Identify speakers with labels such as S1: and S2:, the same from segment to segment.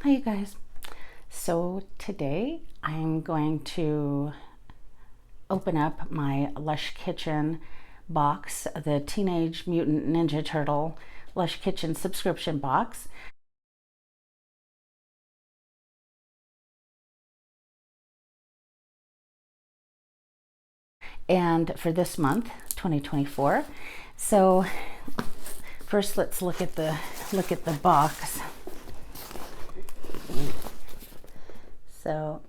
S1: Hi you guys. So today I'm going to open up my Lush Kitchen box, the Teenage Mutant Ninja Turtle Lush Kitchen subscription box. And for this month, 2024. So first let's look at the box. So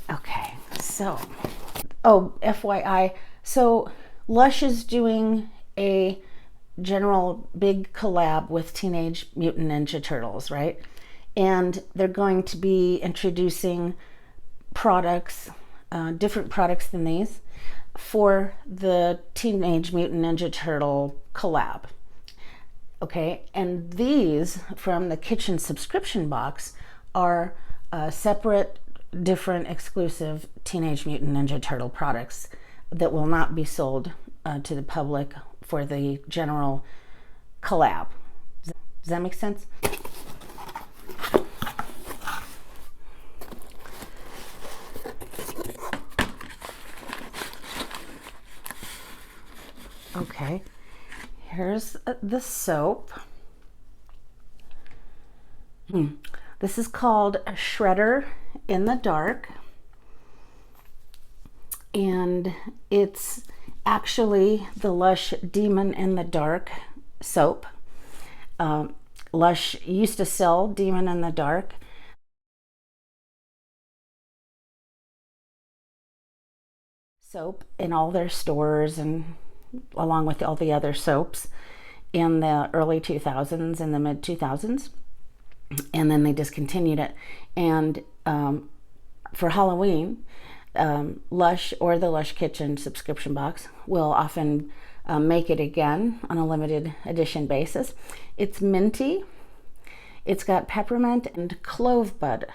S1: okay, so FYI, so Lush is doing a general big collab with Teenage Mutant Ninja Turtles, right? And they're going to be introducing products, different products than these, for the Teenage Mutant Ninja Turtle collab. Okay, and these from the kitchen subscription box are separate, different, exclusive Teenage Mutant Ninja Turtle products that will not be sold to the public for the general collab. Does that make sense? Okay, here's the soap. This is called Shredder in the Dark, and it's actually the Lush Demon in the Dark soap. Lush used to sell Demon in the Dark soap in all their stores, and along with all the other soaps in the early 2000s and the mid 2000s, and then they discontinued it. And for Halloween, Lush or the Lush Kitchen subscription box will often make it again on a limited edition basis. It's minty, it's got peppermint and clove bud,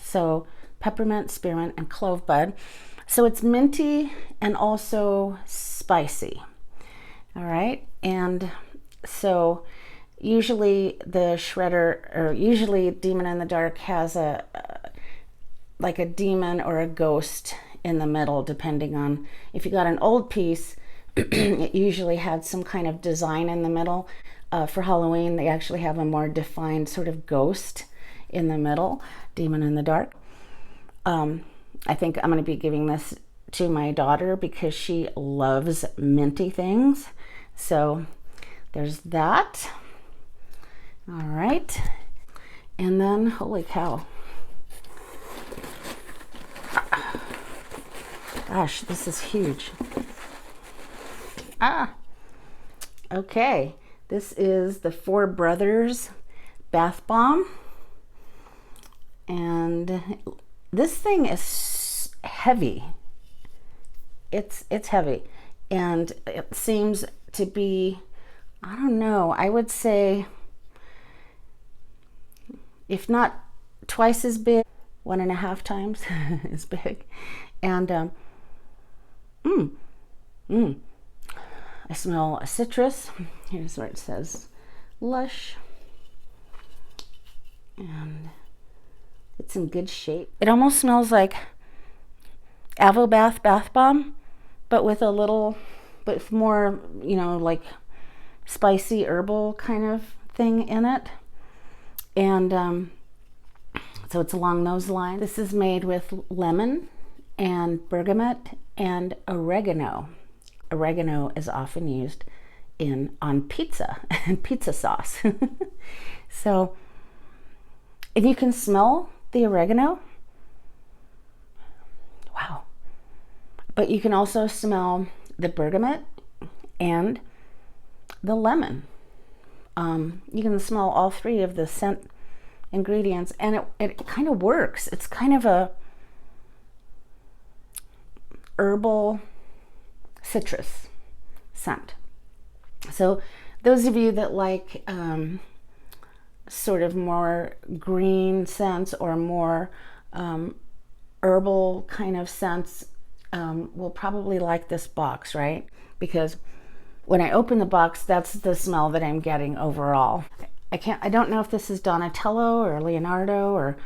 S1: so peppermint, spearmint, and clove bud. So it's minty and also spicy. All right, and so usually the shredder, or usually Demon in the Dark, has a like a demon or a ghost in the middle, depending on if you got an old piece. It usually had some kind of design in the middle. For Halloween, they actually have a more defined sort of ghost in the middle, Demon in the Dark. I think I'm going to be giving this to my daughter because she loves minty things. So there's that. All right. And then, holy cow. Gosh, this is huge. Okay. This is the Four Brothers Bath Bomb. And this thing is heavy. It's heavy, and it seems to be, I don't know, I would say if not twice as big, 1.5 times as big. And I smell a citrus. Here's where it says Lush, and it's in good shape. It almost smells like Avobath bath bomb, but with a little, but more, like spicy herbal kind of thing in it. And so it's along those lines. This is made with lemon and bergamot and oregano. Oregano is often used on pizza and pizza sauce. So, and you can smell the oregano. Wow. But you can also smell the bergamot and the lemon. You can smell all three of the scent ingredients, and it kind of works. It's kind of a herbal citrus scent. So those of you that like sort of more green scents or more herbal kind of scents will probably like this box, right? Because when I open the box, that's the smell that I'm getting overall. I don't know if this is Donatello or Leonardo or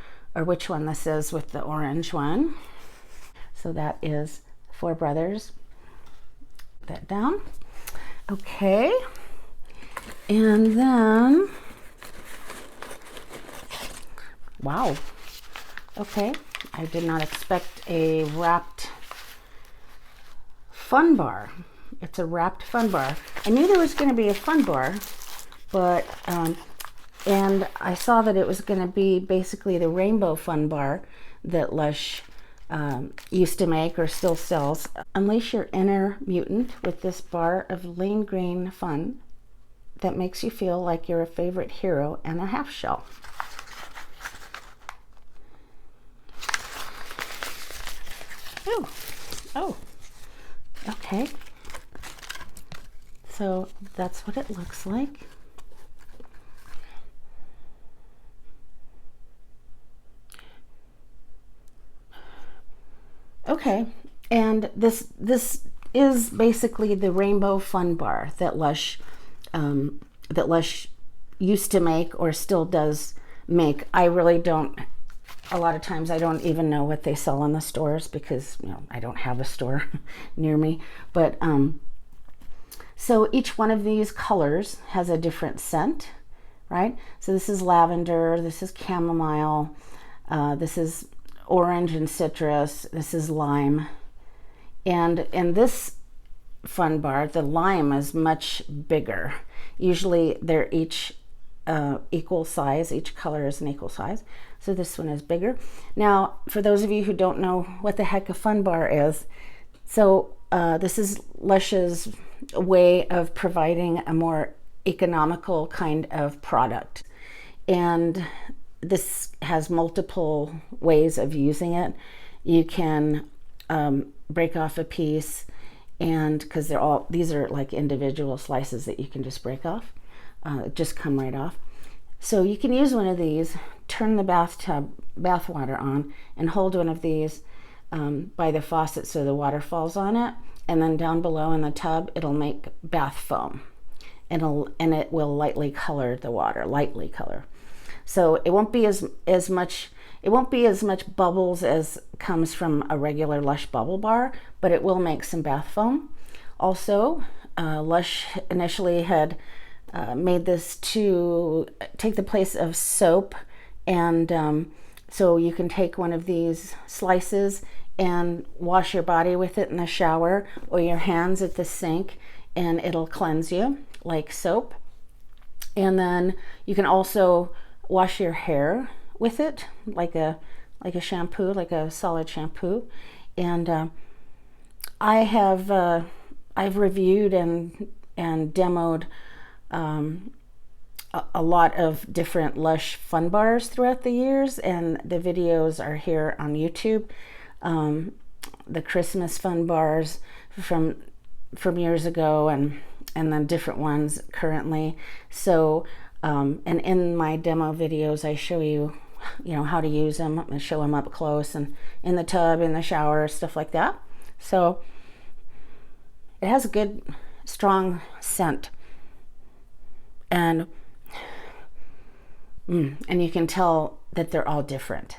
S1: which one this is with the orange one. So that is Four Brothers. Put that down. Okay. And then, wow. Okay. I did not expect a wrapped fun bar. It's a wrapped fun bar. I knew there was going to be a fun bar, but and I saw that it was going to be basically the rainbow fun bar that Lush used to make or still sells. Unleash your inner mutant with this bar of lean green fun that makes you feel like you're a favorite hero and a half shell. Ooh. Oh, okay. So that's what it looks like. Okay, and this is basically the rainbow fun bar that Lush used to make or still does make. I really don't. A lot of times I don't even know what they sell in the stores because I don't have a store near me. But so each one of these colors has a different scent, right? So this is lavender. This is chamomile. This is orange and citrus. This is lime. And in this fun bar, the lime is much bigger. Usually they're each equal size. Each color is an equal size. So this one is bigger. Now, for those of you who don't know what the heck a fun bar is, so this is Lush's way of providing a more economical kind of product. And this has multiple ways of using it. You can break off a piece, and because these are like individual slices that you can just break off, just come right off. So you can use one of these, turn the bath water on, and hold one of these by the faucet so the water falls on it, and then down below in the tub it'll make bath foam, and it will lightly color the water, lightly color. So it won't be as much bubbles as comes from a regular Lush bubble bar, but it will make some bath foam. Also, Lush initially had made this to take the place of soap, and so you can take one of these slices and wash your body with it in the shower or your hands at the sink, and it'll cleanse you like soap. And then you can also wash your hair with it like a shampoo, like a solid shampoo. And I've reviewed and demoed a lot of different Lush fun bars throughout the years, and the videos are here on YouTube. The Christmas fun bars from years ago, and then different ones currently. So and in my demo videos I show you how to use them and show them up close and in the tub, in the shower, stuff like that. So it has a good strong scent, and you can tell that they're all different.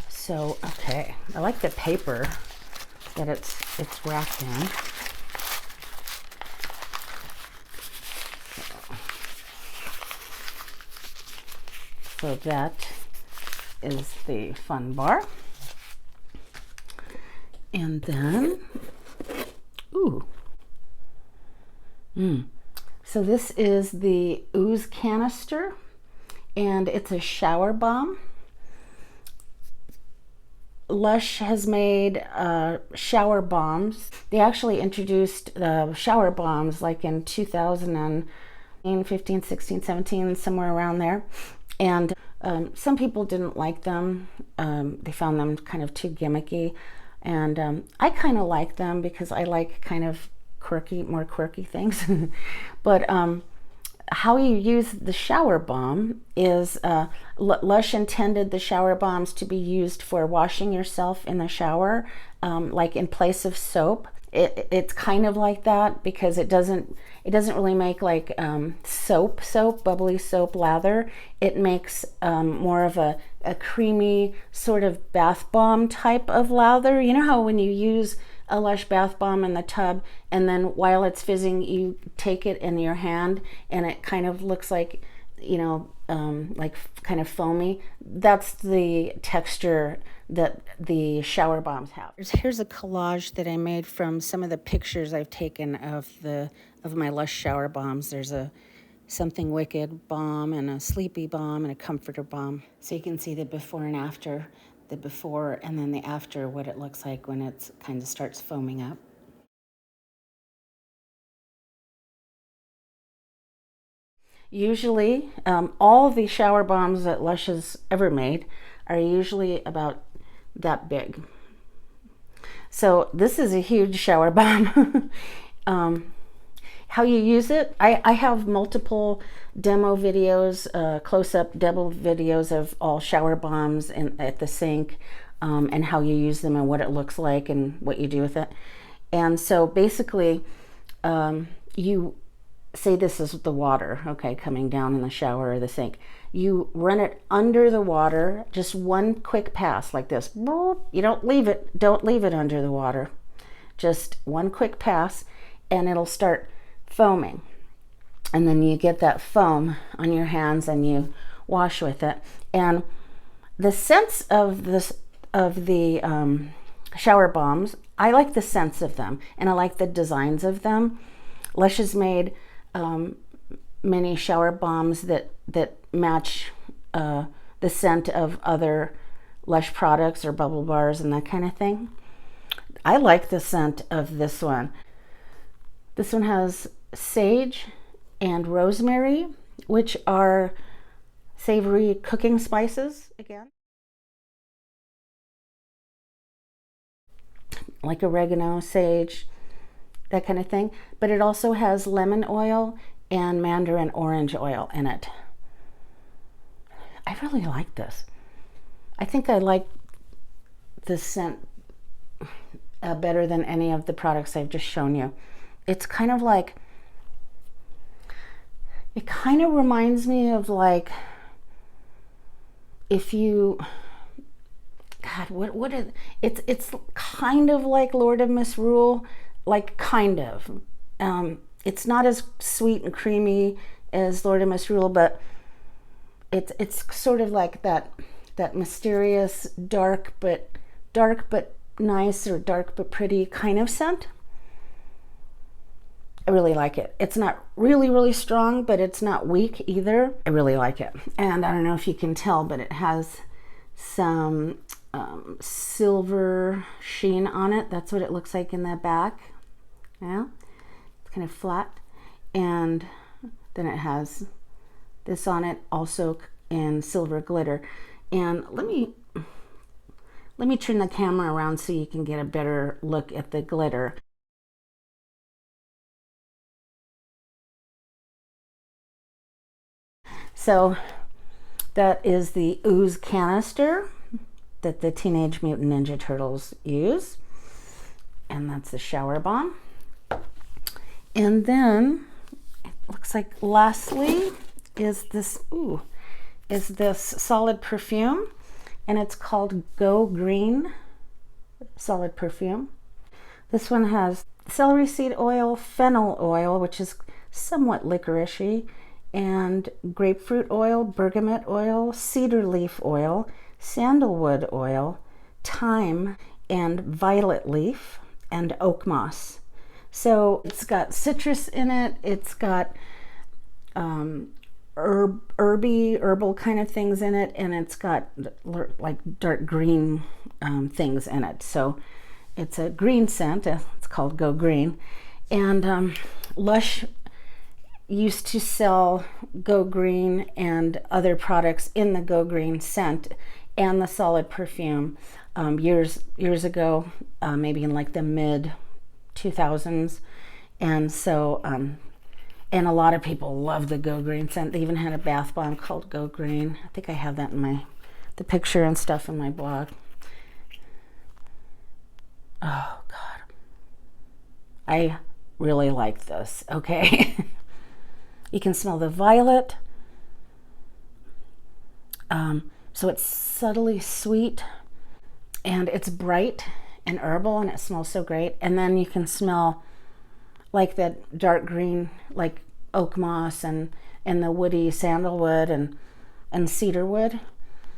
S1: So okay, I like the paper that it's wrapped in. So that is the fun bar. And then, so this is the Ooze canister, and it's a shower balm. Lush has made shower balms. They actually introduced shower balms like in 2015, 16, 17, somewhere around there. And some people didn't like them. They found them kind of too gimmicky. And I kind of like them because I like kind of more quirky things. But how you use the shower balm is Lush intended the shower balms to be used for washing yourself in the shower, like in place of soap. It's kind of like that because it doesn't really make like soap, bubbly soap lather. It makes more of a creamy sort of bath bomb type of lather. You know how when you use a Lush bath bomb in the tub and then while it's fizzing you take it in your hand and it kind of looks like, you know, like kind of foamy. That's the texture that the shower bombs have. Here's a collage that I made from some of the pictures I've taken of my Lush shower bombs. There's a Something Wicked bomb and a Sleepy bomb and a Comforter bomb. So you can see the before and after, the before and then the after, what it looks like when it kind of starts foaming up. Usually, all the shower bombs that Lush has ever made are usually about that big. So this is a huge shower bomb. How you use it, I have multiple demo videos, close-up demo videos of all shower bombs at the sink, and how you use them and what it looks like and what you do with it. And so basically, you say this is the water, okay, coming down in the shower or the sink. You run it under the water, just one quick pass like this. You don't leave it under the water. Just one quick pass and it'll start foaming. And then you get that foam on your hands and you wash with it. And the scents of the shower bombs, I like the scents of them and I like the designs of them. Lush has made many shower bombs that match the scent of other Lush products or bubble bars and that kind of thing. I like the scent of this one. This one has sage and rosemary, which are savory cooking spices again. Like oregano, sage, that kind of thing. But it also has lemon oil and mandarin orange oil in it. I really like this. I think I like this scent better than any of the products I've just shown you. It's kind of like, it kind of reminds me of like, if you, God, what is, it's kind of like Lord of Misrule, like kind of. It's not as sweet and creamy as Lord of Misrule, but it's sort of like that mysterious dark but nice or dark but pretty kind of scent. I really like it. It's not really strong, but it's not weak either. I really like it. And I don't know if you can tell, but it has some silver sheen on it. That's what it looks like in the back. Yeah, it's kind of flat. And then it has this on it also in silver glitter. And let me turn the camera around so you can get a better look at the glitter. So that is the Ooze canister that the Teenage Mutant Ninja Turtles use. And that's the shower bomb. And then it looks like lastly is this solid perfume, and it's called Go Green solid perfume. This one has celery seed oil, fennel oil, which is somewhat licoricey, and grapefruit oil, bergamot oil, cedar leaf oil, sandalwood oil, thyme, and violet leaf, and oak moss. So it's got citrus in it, it's got herbal kind of things in it, and it's got like dark green things in it. So it's a green scent. It's called Go Green. And Lush used to sell Go Green and other products in the Go Green scent and the solid perfume years ago, maybe in like the mid 2000s. And so and a lot of people love the Go Green scent. They even had a bath bomb called Go Green. I think I have that in the picture and stuff in my blog. Oh God, I really like this, okay? You can smell the violet. So it's subtly sweet, and it's bright and herbal, and it smells so great. And then you can smell like that dark green, like oak moss and the woody sandalwood and cedarwood.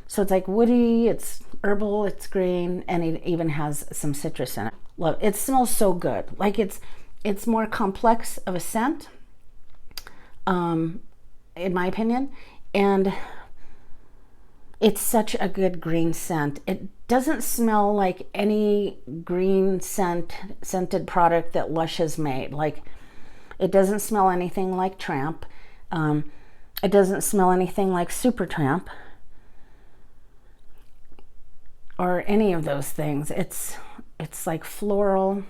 S1: So it's like woody, it's herbal, it's green, and it even has some citrus in it. Love it. It smells so good. Like it's more complex of a scent, in my opinion, and it's such a good green scent. It doesn't smell like any green scented product that Lush has made. Like, it doesn't smell anything like Tramp. It doesn't smell anything like Supertramp or any of those things. It's like floral,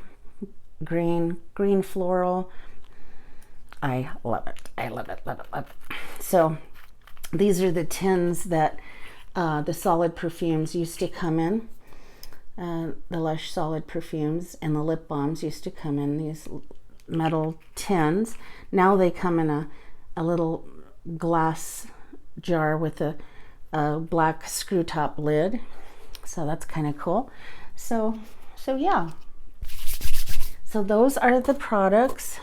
S1: green floral. I love it. I love it, love it, love it. So these are the tins that the solid perfumes used to come in. The Lush solid perfumes and the lip balms used to come in these metal tins. Now they come in a little glass jar with a black screw top lid. So that's kind of cool. So yeah. So those are the products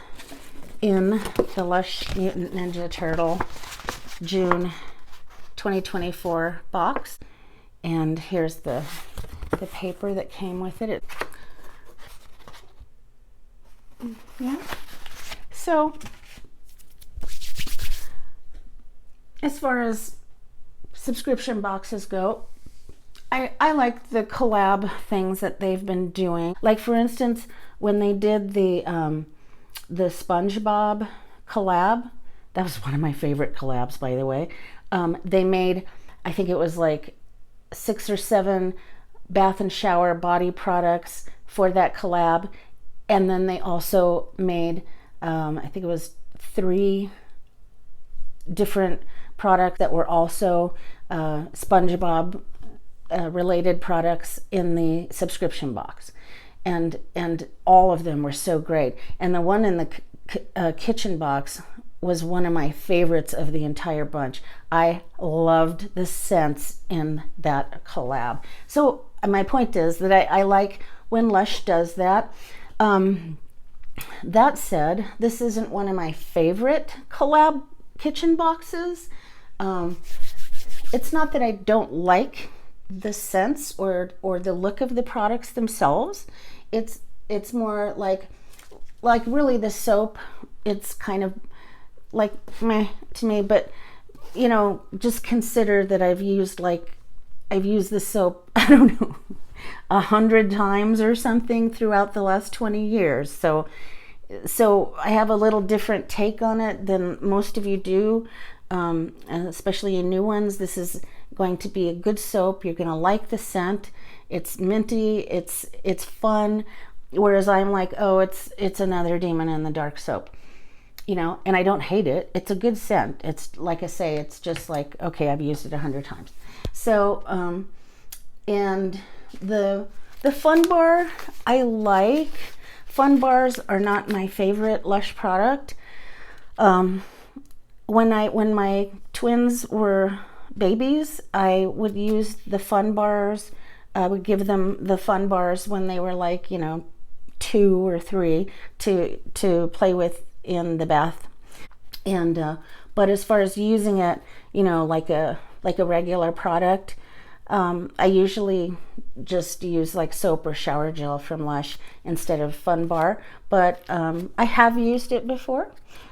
S1: in the Lush Mutant Ninja Turtle June 2024 box. And here's the paper that came with it. Yeah. So as far as subscription boxes go, I like the collab things that they've been doing. Like, for instance, when they did the SpongeBob collab, that was one of my favorite collabs, by the way. They made, I think it was like 6 or 7 bath and shower body products for that collab. And then they also made, I think it was 3 different products that were also SpongeBob related products in the subscription box. And all of them were so great. And the one in the kitchen box was one of my favorites of the entire bunch. I loved the scents in that collab. So my point is that I like when Lush does that. That said, this isn't one of my favorite collab kitchen boxes. It's not that I don't like the scents or the look of the products themselves. It's more like really the soap, it's kind of like meh to me, but you know, just consider that I've used the soap, I don't know, 100 times or something throughout the last 20 years. So I have a little different take on it than most of you do, especially in new ones. This is going to be a good soap. You're going to like the scent. It's minty. It's fun. Whereas I'm like, oh, it's another Demon in the Dark soap, you know, and I don't hate it. It's a good scent. It's like I say, it's just like, okay, I've used it 100 times. So, and the Fun Bar, I like. Fun Bars are not my favorite Lush product. When my twins were babies, I would use the Fun Bars. I would give them the Fun Bars when they were like, you know, 2 or 3 to play with in the bath. And but as far as using it, you know, like a regular product, I usually just use like soap or shower gel from Lush instead of Fun Bar. But I have used it before.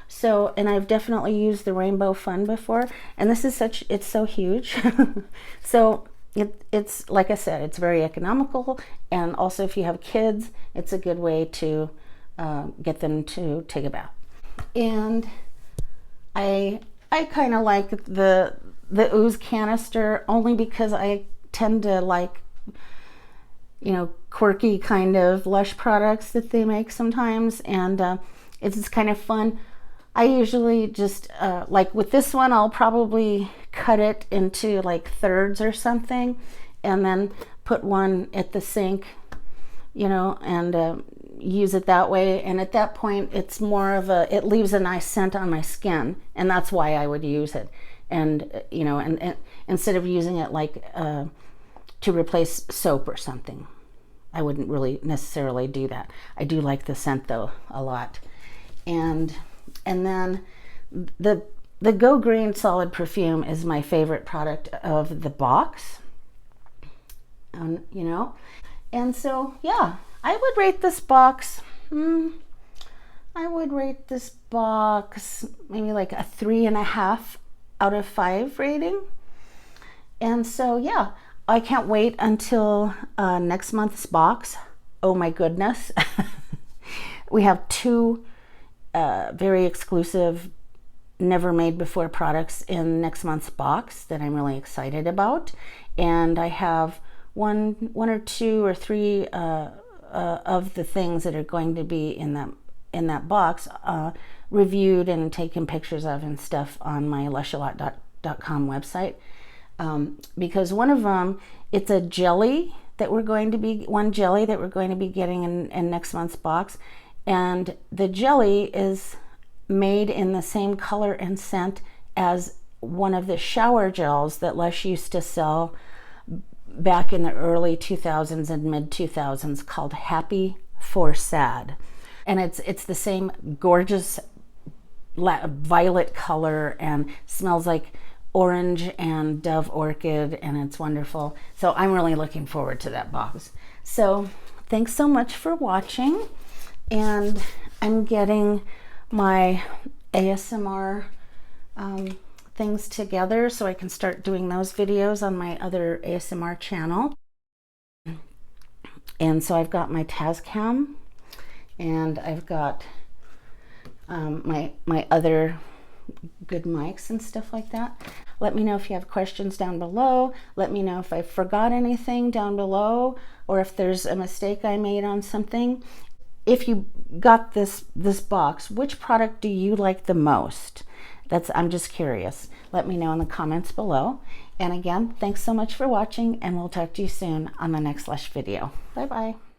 S1: So, and I've definitely used the Rainbow Fun before, and this is it's so huge. So it's like I said, it's very economical, and also if you have kids, it's a good way to get them to take a bath. And I kind of like the Ooze canister only because I tend to like, you know, quirky kind of Lush products that they make sometimes, and it's just kind of fun. I usually just, like with this one, I'll probably cut it into like thirds or something, and then put one at the sink, you know, and use it that way. And at that point, it's more of a, it leaves a nice scent on my skin, and that's why I would use it. And you know, and instead of using it like to replace soap or something, I wouldn't really necessarily do that. I do like the scent though a lot. And then the Go Green Solid Perfume is my favorite product of the box. You know, and so yeah, I would rate this box. I would rate this box maybe like a 3.5 out of 5 rating. And so yeah, I can't wait until next month's box. Oh my goodness. We have 2 very exclusive, never made before products in next month's box that I'm really excited about. And I have one or 2 or 3 of the things that are going to be in that box reviewed and taken pictures of and stuff on my lushalot.com website. Because one of them, it's a jelly that we're going to be, one jelly that we're going to be getting in next month's box. And the jelly is made in the same color and scent as one of the shower gels that Lush used to sell back in the early 2000s and mid 2000s, called Happy for Sad. And it's the same gorgeous violet color and smells like orange and dove orchid, and it's wonderful. So I'm really looking forward to that box. So thanks so much for watching, and I'm getting my ASMR things together so I can start doing those videos on my other ASMR channel. And so I've got my Tascam, and I've got my other good mics and stuff like that. Let me know if you have questions down below. Let me know if I forgot anything down below, or if there's a mistake I made on something. If you got this box, which product do you like the most? I'm just curious. Let me know in the comments below. And again, thanks so much for watching, and we'll talk to you soon on the next Lush video. Bye bye.